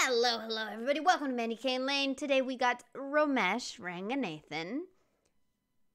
Hello, everybody. Welcome to Mandy Cane Lane. Today we got Romesh Ranganathan.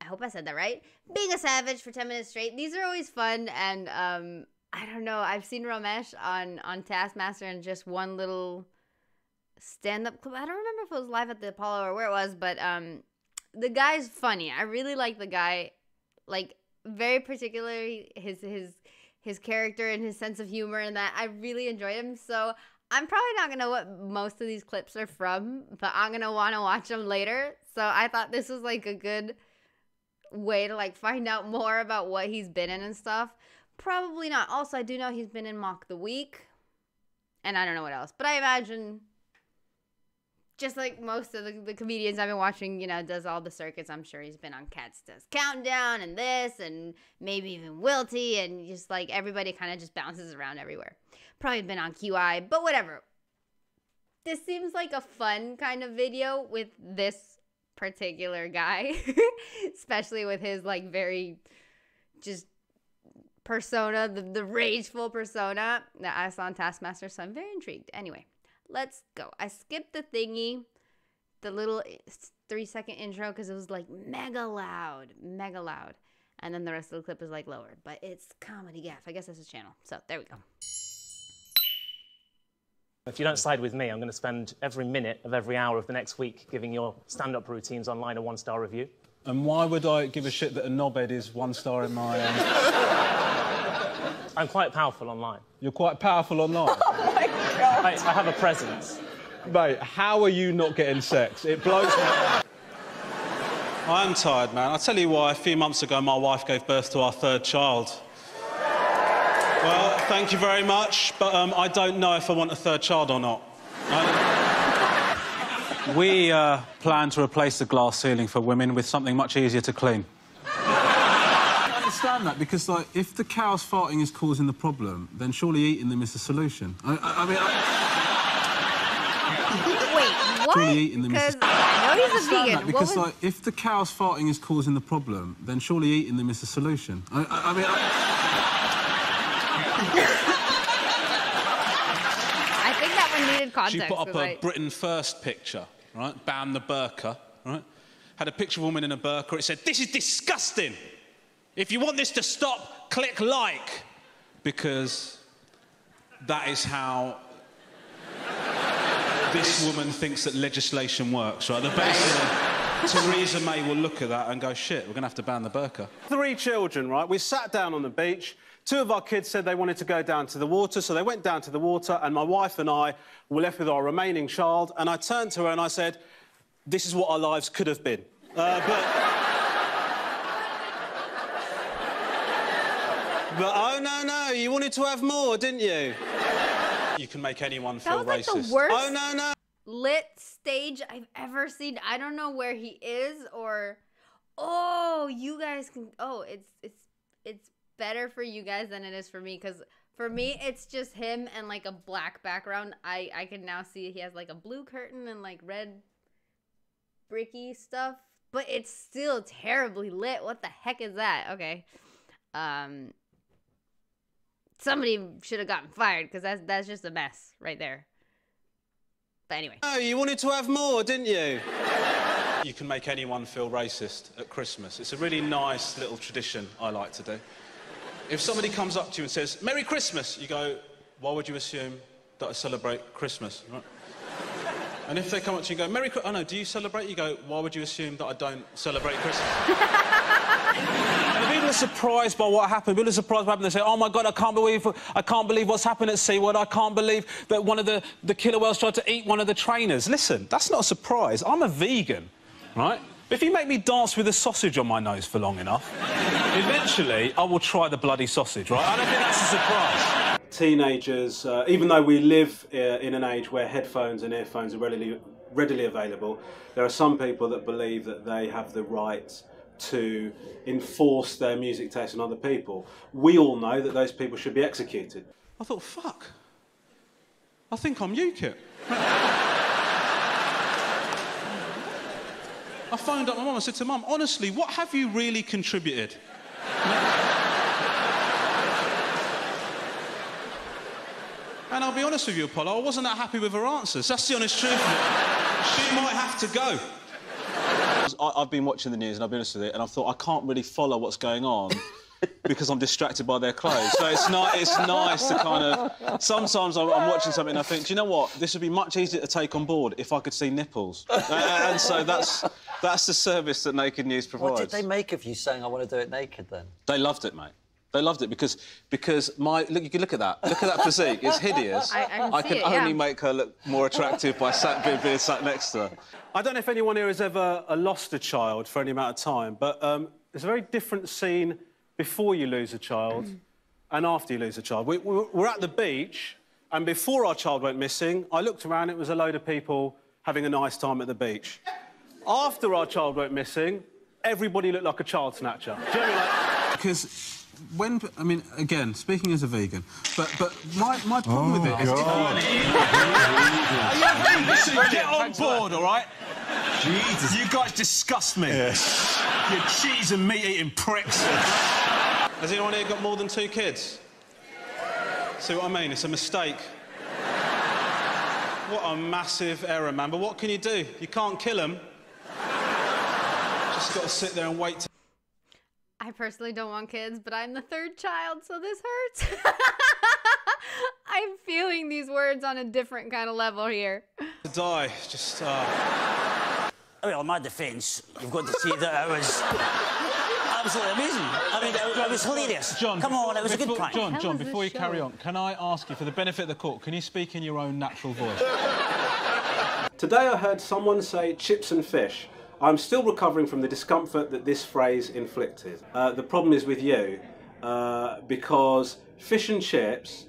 I hope I said that right. Being a savage for 10 minutes straight. These are always fun, and I don't know. I've seen Romesh on Taskmaster in just one little stand-up clip. I don't remember if it was live at the Apollo or where it was, but the guy's funny. I really like the guy. Like, very particularly his character and his sense of humor, and that I really enjoyed him. So I'm probably not going to know what most of these clips are from, but I'm going to want to watch them later. So I thought this was like a good way to like find out more about what he's been in and stuff. Probably not. Also, I do know he's been in Mock the Week, and I don't know what else, but I imagine just like most of the comedians I've been watching, you know, does all the circuits. I'm sure he's been on Cats Does Countdown and this, and maybe even Wilty, and just like everybody kind of just bounces around everywhere. Probably been on QI, but whatever. This seems like a fun kind of video with this particular guy, especially with his like very just persona, the rageful persona that I saw on Taskmaster, so I'm very intrigued. Anyway, let's go. I skipped the thingy, the little 3-second intro, because it was like mega loud. And then the rest of the clip is like lower, but it's Comedy Gaff. I guess that's his channel. So there we go. If you don't side with me, I'm going to spend every minute of every hour of the next week giving your stand-up routines online a 1-star review. And why would I give a shit that a knobhead is 1 star in my... I'm quite powerful online. You're quite powerful online? Oh, my God. I have a presence. Mate, how are you not getting sex? It blows me. I'm tired, man. I'll tell you why. A few months ago, my wife gave birth to our 3rd child. Well, thank you very much, but I don't know if I want a 3rd child or not. We plan to replace the glass ceiling for women with something much easier to clean. I don't understand that, because, like, if the cows farting is causing the problem, then surely eating them is the solution. Wait, what? Surely eating them is the... I know he's a vegan. Because, like, if the cows farting is causing the problem, then surely eating them is the solution. I think that one needed context. She put up a Britain First picture, right? Ban the burqa, right? Had a picture of a woman in a burqa. It said, "This is disgusting. If you want this to stop, click like." Because that is how this woman thinks that legislation works, right? The basically, Theresa May will look at that and go, shit, we're going to have to ban the burqa. 3 children, right? We sat down on the beach. 2 of our kids said they wanted to go down to the water, so they went down to the water, and my wife and I were left with our remaining child, and I turned to her and I said, this is what our lives could have been. But oh, no, you wanted to have more, didn't you? You can make anyone feel racist. That was like the worst oh, no. lit stage I've ever seen. I don't know where he is, or... Oh, you guys can... Oh, it's better for you guys than it is for me, because for me it's just him and like a black background. I can now see he has like a blue curtain and like red bricky stuff, but it's still terribly lit. What the heck is that? Okay, somebody should have gotten fired, because that's just a mess right there. But anyway. Oh, you wanted to have more, didn't you? You can make anyone feel racist at Christmas. It's a really nice little tradition I like to do. If somebody comes up to you and says, "Merry Christmas," you go, "Why would you assume that I celebrate Christmas?" Right? And if they come up to you and go, "Merry Christmas," "Oh, no, do you celebrate?" You go, "Why would you assume that I don't celebrate Christmas?" And people are surprised by what happened. People are surprised by what happened. They say, "Oh, my God, I can't believe what's happened at SeaWorld. I can't believe that one of the killer whales tried to eat one of the trainers." Listen, that's not a surprise. I'm a vegan, right? If you make me dance with a sausage on my nose for long enough, eventually I will try the bloody sausage, right? I don't think that's a surprise. Teenagers, even though we live in an age where headphones and earphones are readily available, there are some people that believe that they have the right to enforce their music taste on other people. We all know that those people should be executed. I thought, fuck, I think I'm UKIP. I phoned up my mum and said to Mum, honestly, what have you really contributed? And I'll be honest with you, Apollo, I wasn't that happy with her answers. That's the honest truth of it. She might have to go. I've been watching the news, and I'll be honest with it, and I thought, I can't really follow what's going on because I'm distracted by their clothes. So it's nice to kind of... Sometimes I'm watching something and I think, do you know what? This would be much easier to take on board if I could see nipples. And so that's the service that Naked News provides. What did they make of you saying, I want to do it naked, then? They loved it, mate. They loved it because look, you can look at that. Look at that physique. It's hideous. I can only make her look more attractive by being sat next to her. I don't know if anyone here has ever lost a child for any amount of time, but it's a very different scene before you lose a child and after you lose a child. We're at the beach, and before our child went missing, I looked around, it was a load of people having a nice time at the beach. After our child went missing, everybody looked like a child snatcher. Do you know what I mean? Because... I mean, again, speaking as a vegan, but my problem with it is... Get on board, all right? Jesus. You guys disgust me. Yes. You cheese and meat-eating pricks. Has anyone here got more than 2 kids? See what I mean? It's a mistake. What a massive error, man. But what can you do? You can't kill them. Just got to sit there and wait. I personally don't want kids, but I'm the 3rd child, so this hurts. I'm feeling these words on a different kind of level here. To die, just... Well, in my defence, you've got to see that I was absolutely amazing. I mean, it was hilarious. John, come on, it was a good prank. John, before you carry on, can I ask you, for the benefit of the court, can you speak in your own natural voice? Today I heard someone say chips and fish. I'm still recovering from the discomfort that this phrase inflicted. The problem is with you, because fish and chips,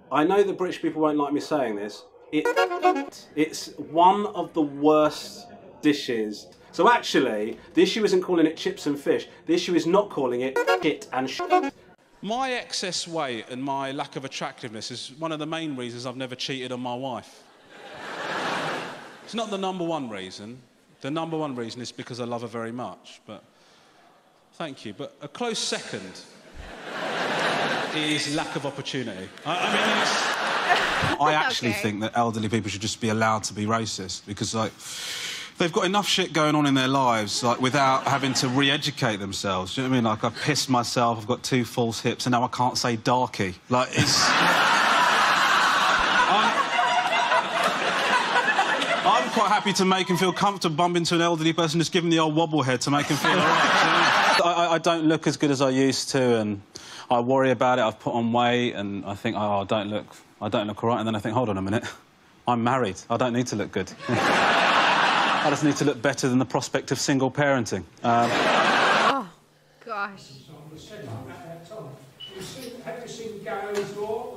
I know the British people won't like me saying this, it's one of the worst dishes. So actually, the issue isn't calling it chips and fish, the issue is not calling it shit and shit. My excess weight and my lack of attractiveness is one of the main reasons I've never cheated on my wife. It's not the #1 reason. The #1 reason is because I love her very much, but... Thank you. But a close second is lack of opportunity. I actually think that elderly people should just be allowed to be racist, because, like, they've got enough shit going on in their lives, like, without having to re-educate themselves. Do you know what I mean? Like, I've pissed myself, I've got 2 false hips, and now I can't say darky. Like, it's... I'm quite happy to make him feel comfortable, bump into an elderly person, just give him the old wobble head to make him feel all right. I don't look as good as I used to, and I worry about it. I've put on weight, and I think, oh, I don't look all right, and then I think, hold on a minute, I'm married. I don't need to look good. I just need to look better than the prospect of single parenting. Oh, gosh.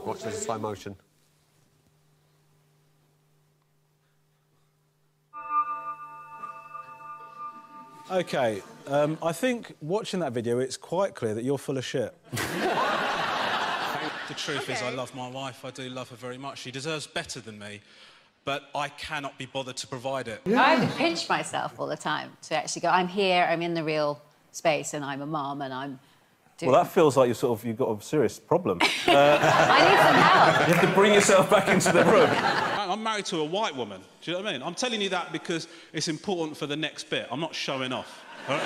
Watch this in slow motion. OK, I think, watching that video, it's quite clear that you're full of shit. The truth is, I love my wife. I do love her very much. She deserves better than me, but I cannot be bothered to provide it. I pinch myself all the time to actually go, I'm here, I'm in the real space, and I'm a mum, and I'm doing... Well, that feels like you've got a serious problem. I need some help. You have to bring yourself back into the room. I'm married to a white woman. Do you know what I mean? I'm telling you that because it's important for the next bit. I'm not showing off. All right?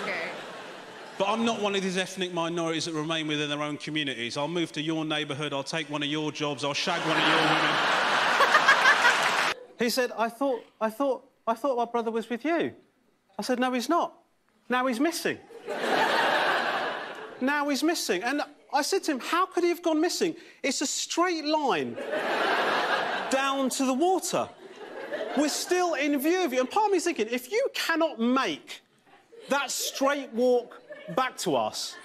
Okay. But I'm not one of these ethnic minorities that remain within their own communities. I'll move to your neighbourhood, I'll take one of your jobs, I'll shag one of your women. He said, I thought my brother was with you. I said, no, he's not. Now he's missing. Now he's missing. And I said to him, how could he have gone missing? It's a straight line down to the water. We're still in view of you. And part of me's thinking, if you cannot make that straight walk back to us,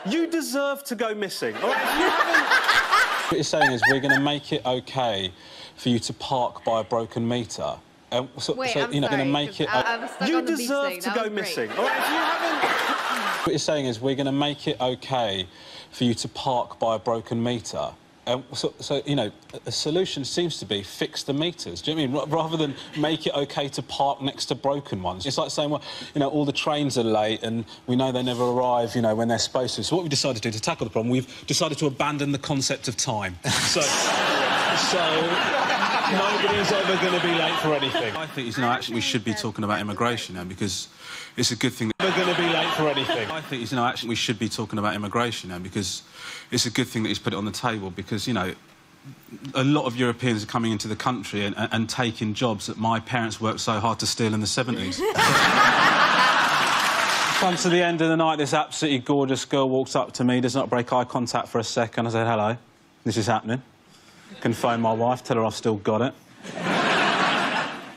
you deserve to go missing. All right? If you haven't... What you're saying is we're going to make it OK for you to park by a broken meter. Wait, I'm you're not going to make it... you deserve to go missing. All right? If you haven't... What you're saying is we're going to make it OK for you to park by a broken meter. So, you know, a solution seems to be fix the meters. Do you know what I mean? Rather than make it OK to park next to broken ones. It's like saying, well, you know, all the trains are late and we know they never arrive, you know, when they're supposed to. So what we've decided to do to tackle the problem, we've decided to abandon the concept of time. So nobody's ever going to be late for anything. I think, you know, actually we should be talking about immigration now because it's a good thing that... Never going to be late for anything. I think, you know, actually we should be talking about immigration now because it's a good thing that he's put it on the table because, you know, a lot of Europeans are coming into the country and taking jobs that my parents worked so hard to steal in the 70s. Comes to the end of the night, this absolutely gorgeous girl walks up to me, does not break eye contact for a second. I said, hello, this is happening. Can phone my wife, tell her I've still got it.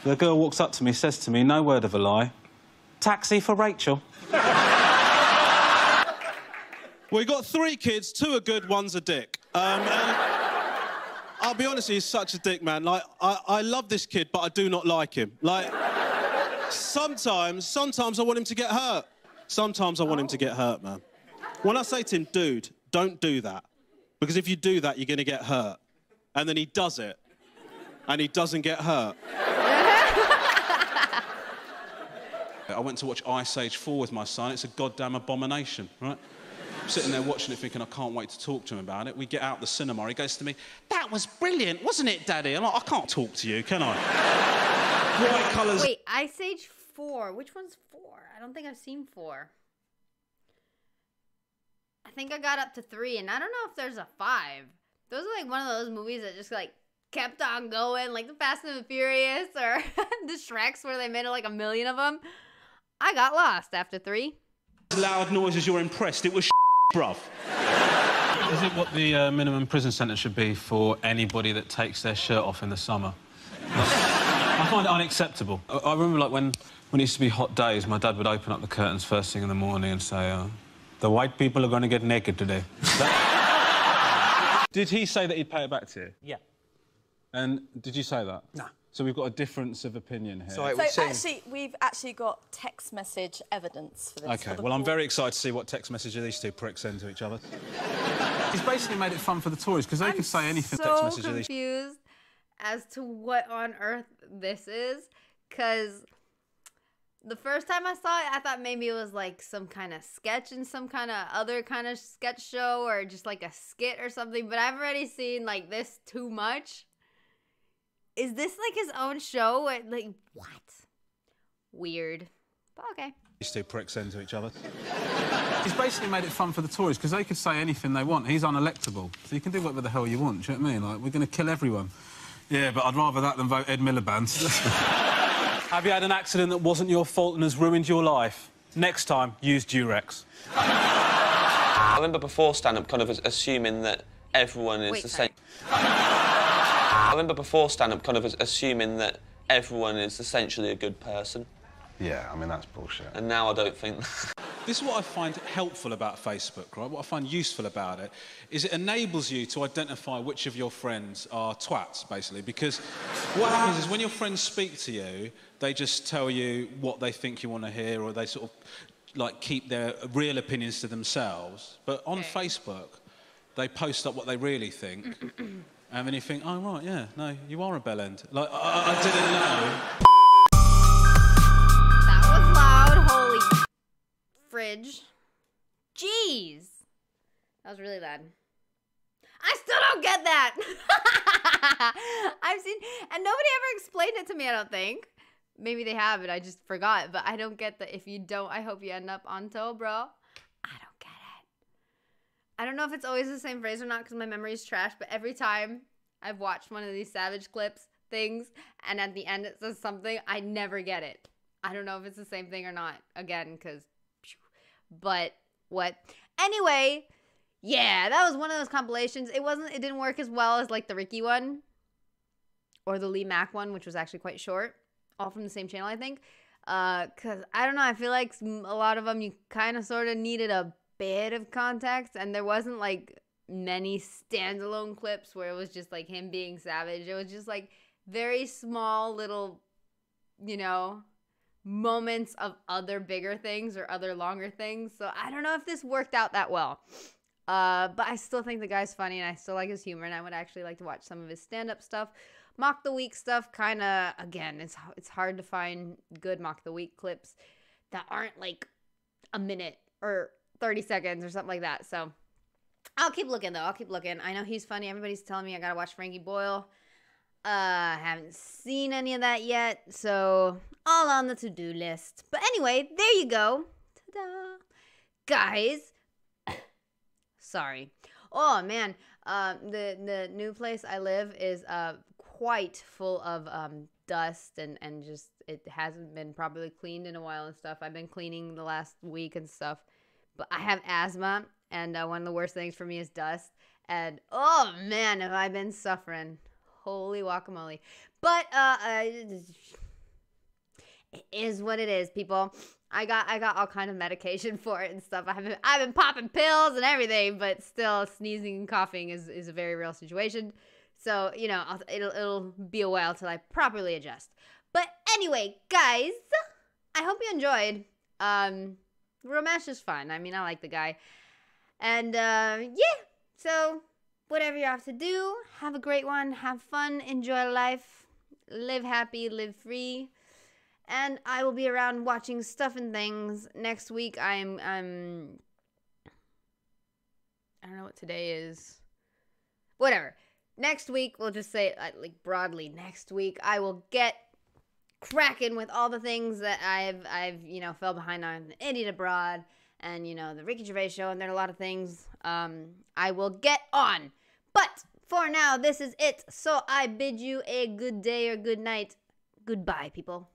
The girl walks up to me, says to me, no word of a lie, taxi for Rachel. We got 3 kids, 2 are good, 1's a dick. And I'll be honest, he's such a dick, man. Like, I love this kid, but I do not like him. Like, sometimes I want him to get hurt. Sometimes I want him to get hurt, man. When I say to him, dude, don't do that. Because if you do that, you're going to get hurt. And then he does it. And he doesn't get hurt. I went to watch Ice Age 4 with my son. It's a goddamn abomination, right? I'm sitting there watching it thinking I can't wait to talk to him about it. We get out the cinema. He goes to me, that was brilliant, wasn't it, Daddy? I'm like, I can't talk to you, can I? Bright colours... Wait, Ice Age 4. Which one's 4? I don't think I've seen 4. I think I got up to 3, and I don't know if there's a 5. Those are, like, one of those movies that just, like, kept on going, like the Fast and the Furious or the Shreks where they made, like, 1 million of them. I got lost after 3. Loud noises, you're impressed. It was bruv. Is it what the minimum prison sentence should be for anybody that takes their shirt off in the summer? I find it unacceptable. I remember, like, when it used to be hot days, my dad would open up the curtains first thing in the morning and say, the white people are going to get naked today. Did he say that he'd pay it back to you? Yeah. And did you say that? No. So we've got a difference of opinion here. So actually, we've actually got text message evidence for this. OK, well, I'm very excited to see what text messages these 2 pricks send to each other. He's basically made it fun for the Tories, because they can say anything. I'm so confused as to what on earth this is, because the first time I saw it, I thought maybe it was, like, some kind of sketch in some kind of other kind of sketch show or just, like, a skit or something, but I've already seen, like, this too much. Is this, like, his own show? Like, what? Weird. But okay. These 2 pricks send to each other. He's basically made it fun for the Tories, because they could say anything they want. He's unelectable, so you can do whatever the hell you want, do you know what I mean? Like, we're going to kill everyone. Yeah, but I'd rather that than vote Ed Miliband. Have you had an accident that wasn't your fault and has ruined your life? Next time, use Durex. I remember before stand-up kind of assuming that everyone is the same. I remember before stand-up kind of assuming that everyone is essentially a good person. Yeah, I mean, that's bullshit. And now I don't think... This is what I find helpful about Facebook, right? What I find useful about it is it enables you to identify which of your friends are twats, basically, because what happens is when your friends speak to you, they just tell you what they think you want to hear, or they sort of, like, keep their real opinions to themselves. But on Facebook, they post up what they really think, and then you think, oh, right, yeah, no, you are a bellend. Like, I didn't know. That was loud, holy fridge. Jeez. That was really loud. I still don't get that. I've seen, and nobody ever explained it to me, I don't think. Maybe they have it, I just forgot, but I don't get that. If you don't, I hope you end up on toe, bro. I don't get it. I don't know if it's always the same phrase or not because my memory is trash, but every time I've watched one of these Savage clips things and at the end it says something, I never get it. I don't know if it's the same thing or not, again, because, but what? Anyway, yeah, that was one of those compilations. It didn't work as well as, like, the Ricky one or the Lee Mack one, which was actually quite short, all from the same channel, I think. Because, I don't know, I feel like a lot of them you kind of sort of needed a bit of context, and there wasn't, like, many standalone clips where it was just, like, him being savage. It was just, like, very small little, you know, moments of other bigger things or other longer things. So I don't know if this worked out that well. But I still think the guy's funny, and I still like his humor, and I would actually like to watch some of his stand-up stuff. Mock the Week stuff, kind of, again, it's hard to find good Mock the Week clips that aren't like a minute or 30 seconds or something like that. So I'll keep looking, though. I'll keep looking. I know he's funny. Everybody's telling me I gotta watch Frankie Boyle. I haven't seen any of that yet, so all on the to-do list. But anyway, there you go. Ta-da! Guys, sorry. Oh, man. The new place I live is quite full of dust and just it hasn't been properly cleaned in a while and stuff. I've been cleaning the last week and stuff, but I have asthma, and one of the worst things for me is dust. And oh man, have I been suffering! Holy guacamole! But it is what it is, people. I got all kind of medication for it and stuff. I've been popping pills and everything, but still sneezing and coughing is a very real situation. So, you know, it'll be a while till I properly adjust. But anyway, guys, I hope you enjoyed. Romesh is fun. I mean, I like the guy. And, yeah. So, whatever you have to do, have a great one. Have fun. Enjoy life. Live happy. Live free. And I will be around watching stuff and things. Next week, I don't know what today is. Whatever. Next week, we'll just say, like, broadly, next week, I will get cracking with all the things that I've you know, fell behind on. Idiot Abroad and, you know, the Ricky Gervais Show, and there are a lot of things I will get on. But for now, this is it. So I bid you a good day or good night. Goodbye, people.